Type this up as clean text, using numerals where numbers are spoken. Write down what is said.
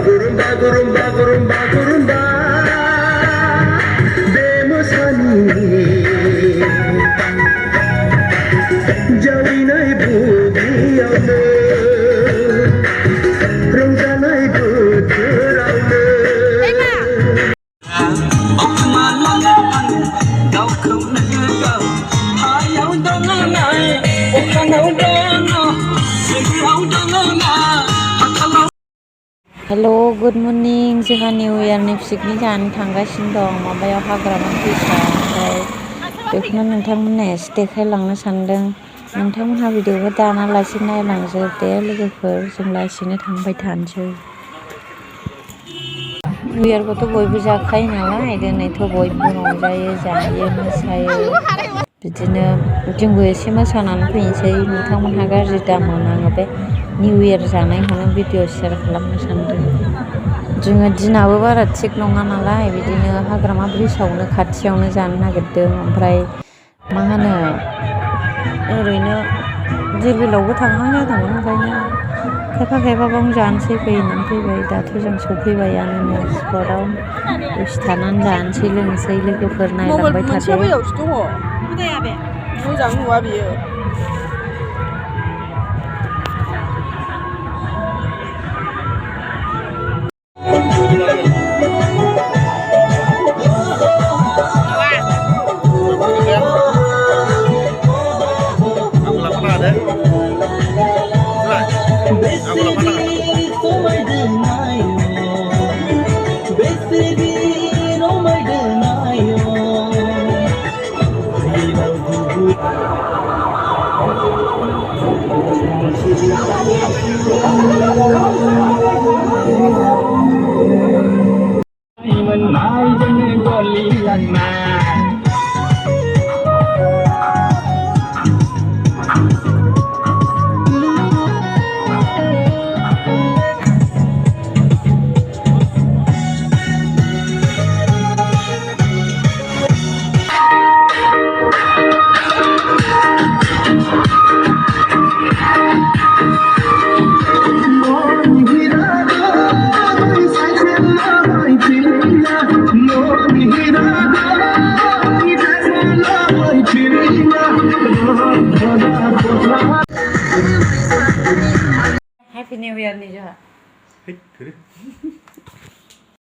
Gurumba, gurumba, gurumba, gurumba, bemusani. Jawinai budiyaune, rongjanai bothोरावनो. Hello good morning जोंहा निउ इयारनि पिकनिक जानो थांगासिनो दं माबायाव हाग्रामा ब्रिजआव ओमफ्राय बेखौनो नोंथांमोननो एसे देखायलांनो सानदों नोंथांमोनहा भिडिअखौ दानालासे नायलांजोब दे लोगोफोर जों लासैनो थांबाय थानोसै निउ इयारखौथ' बयबो जाखायो नालाय दिनैथ' बयबो रंजायो जायो मोसायो बिदिनो जोंबो एसे मोसानानै फैनोसै नोंथांमोनहा गाज्रि दामोन आङो बे निउ इयार जानायखौनो भिडिअ शेयार खालामनो सानदों जोङो दिनाबो बारा थिग नङा नालाय बिदिनो हाग्रामा ब्रिजआवनो खाथियावनो जानो नागिरदों ओमफ्राय मा होनो ओरैनो दिरबिलावबो थांहां जादोंमोन ओंखायनो खायफा खायफा बावनो जानोसै फैनानै फैबाय दाथ' जों सफैबायानो नै स्पटआव दसे थानानै जानोसै लोंनोसै लोगोफोर नायलांबाय थादो मोजां नुवा बियो Happy New Year nih Joha.